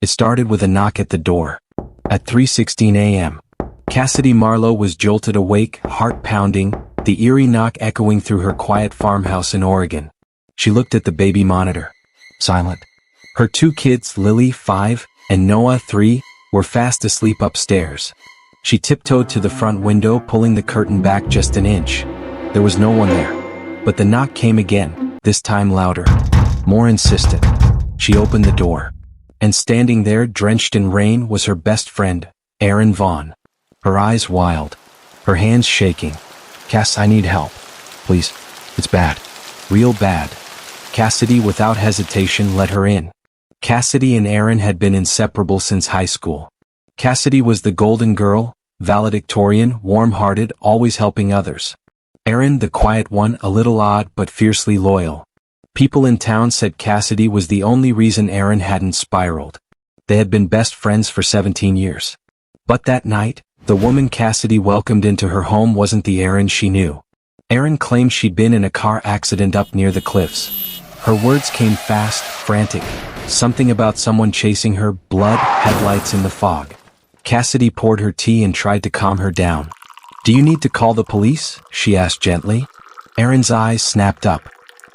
It started with a knock at the door. At 3:16 a.m., Cassidy Marlowe was jolted awake, heart pounding, the eerie knock echoing through her quiet farmhouse in Oregon. She looked at the baby monitor. Silent. Her two kids, Lily, 5, and Noah, 3, were fast asleep upstairs. She tiptoed to the front window, pulling the curtain back just an inch. There was no one there. But the knock came again, this time louder, more insistent. She opened the door. And standing there, drenched in rain, was her best friend, Erin Vaughn. Her eyes wild, her hands shaking. Cass, I need help. Please. It's bad. Real bad. Cassidy, without hesitation, let her in. Cassidy and Erin had been inseparable since high school. Cassidy was the golden girl, valedictorian, warm-hearted, always helping others. Erin, the quiet one, a little odd but fiercely loyal. People in town said Cassidy was the only reason Erin hadn't spiraled. They had been best friends for 17 years. But that night, the woman Cassidy welcomed into her home wasn't the Erin she knew. Erin claimed she'd been in a car accident up near the cliffs. Her words came fast, frantic. Something about someone chasing her, blood, headlights in the fog. Cassidy poured her tea and tried to calm her down. Do you need to call the police? She asked gently. Erin's eyes snapped up.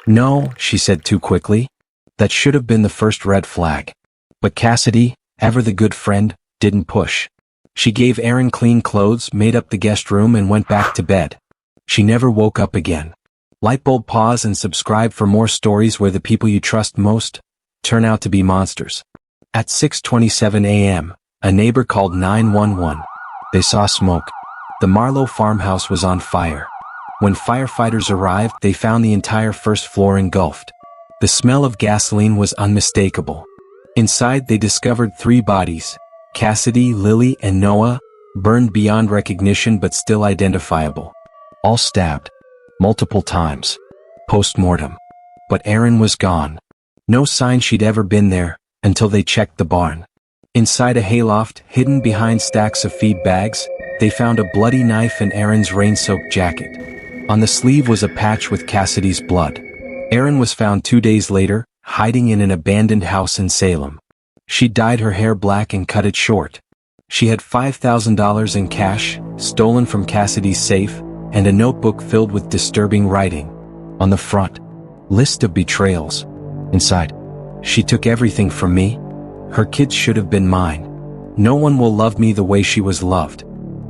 No, she said too quickly. That should have been the first red flag. But Cassidy, ever the good friend, didn't push. She gave Erin clean clothes, made up the guest room, and went back to bed. She never woke up again. Lightbulb, pause and subscribe for more stories where the people you trust most turn out to be monsters. At 6:27 a.m., a neighbor called 911. They saw smoke. The Marlowe farmhouse was on fire. When firefighters arrived, they found the entire first floor engulfed. The smell of gasoline was unmistakable. Inside, they discovered 3 bodies, Cassidy, Lily, and Noah, burned beyond recognition but still identifiable. All stabbed. Multiple times. Post-mortem. But Erin was gone. No sign she'd ever been there, until they checked the barn. Inside a hayloft, hidden behind stacks of feed bags, they found a bloody knife and Erin's rain-soaked jacket. On the sleeve was a patch with Cassidy's blood. Erin was found 2 days later, hiding in an abandoned house in Salem. She dyed her hair black and cut it short. She had $5,000 in cash, stolen from Cassidy's safe, and a notebook filled with disturbing writing. On the front, list of betrayals. Inside, she took everything from me. Her kids should have been mine. No one will love me the way she was loved.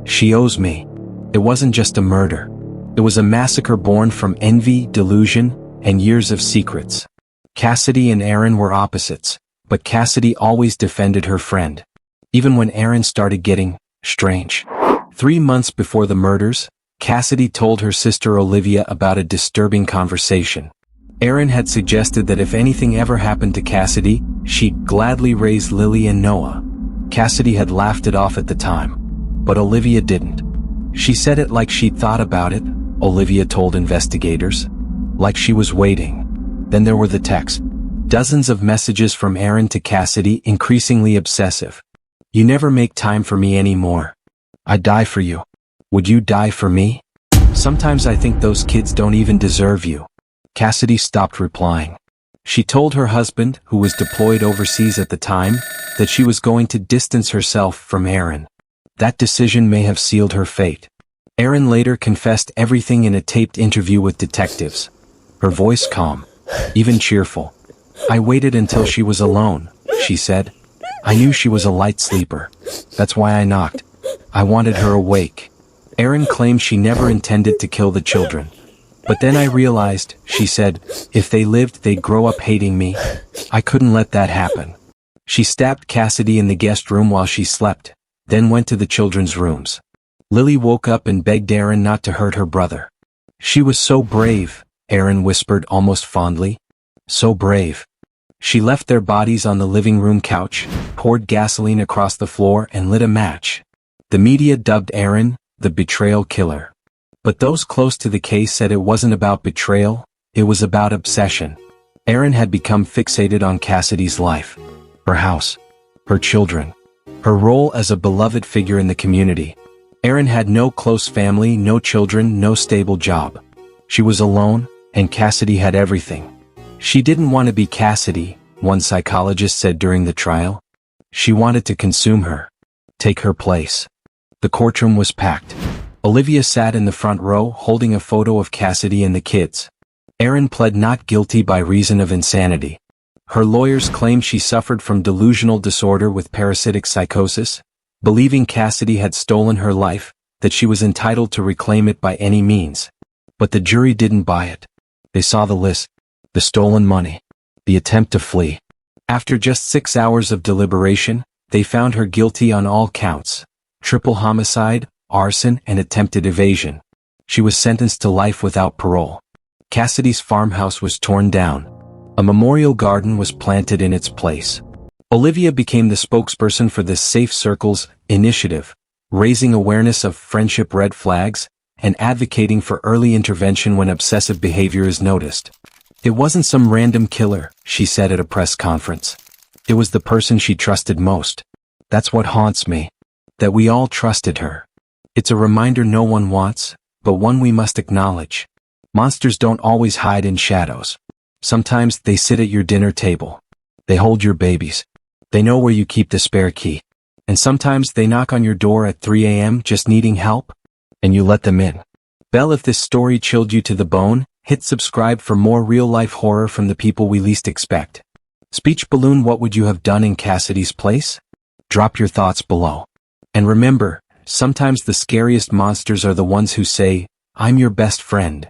She owes me. It wasn't just a murder. It was a massacre born from envy, delusion, and years of secrets. Cassidy and Erin were opposites, but Cassidy always defended her friend. Even when Erin started getting strange. 3 months before the murders, Cassidy told her sister Olivia about a disturbing conversation. Erin had suggested that if anything ever happened to Cassidy, she'd gladly raise Lily and Noah. Cassidy had laughed it off at the time. But Olivia didn't. She said it like she'd thought about it, Olivia told investigators. Like she was waiting. Then there were the texts. Dozens of messages from Erin to Cassidy, increasingly obsessive. You never make time for me anymore. I'd die for you. Would you die for me? Sometimes I think those kids don't even deserve you. Cassidy stopped replying. She told her husband, who was deployed overseas at the time, that she was going to distance herself from Erin. That decision may have sealed her fate. Erin later confessed everything in a taped interview with detectives. Her voice calm, even cheerful. I waited until she was alone, she said. I knew she was a light sleeper. That's why I knocked. I wanted her awake. Erin claimed she never intended to kill the children. But then I realized, she said, if they lived, they'd grow up hating me. I couldn't let that happen. She stabbed Cassidy in the guest room while she slept, then went to the children's rooms. Lily woke up and begged Erin not to hurt her brother. She was so brave, Erin whispered almost fondly. So brave. She left their bodies on the living room couch, poured gasoline across the floor and lit a match. The media dubbed Erin the betrayal killer. But those close to the case said it wasn't about betrayal, it was about obsession. Erin had become fixated on Cassidy's life. Her house. Her children. Her role as a beloved figure in the community. Erin had no close family, no children, no stable job. She was alone, and Cassidy had everything. She didn't want to be Cassidy, one psychologist said during the trial. She wanted to consume her. Take her place. The courtroom was packed. Olivia sat in the front row holding a photo of Cassidy and the kids. Erin pled not guilty by reason of insanity. Her lawyers claimed she suffered from delusional disorder with parasitic psychosis, believing Cassidy had stolen her life, that she was entitled to reclaim it by any means. But the jury didn't buy it. They saw the list, the stolen money, the attempt to flee. After just 6 hours of deliberation, they found her guilty on all counts: triple homicide, arson, and attempted evasion. She was sentenced to life without parole. Cassidy's farmhouse was torn down. A memorial garden was planted in its place. Olivia became the spokesperson for the Safe Circles initiative, raising awareness of friendship red flags and advocating for early intervention when obsessive behavior is noticed. It wasn't some random killer, she said at a press conference. It was the person she trusted most. That's what haunts me. That we all trusted her. It's a reminder no one wants, but one we must acknowledge. Monsters don't always hide in shadows. Sometimes they sit at your dinner table. They hold your babies. They know where you keep the spare key. And sometimes they knock on your door at 3 a.m. just needing help, and you let them in. Belle, if this story chilled you to the bone, hit subscribe for more real-life horror from the people we least expect. Speech Balloon, what would you have done in Cassidy's place? Drop your thoughts below. And remember, sometimes the scariest monsters are the ones who say, "I'm your best friend."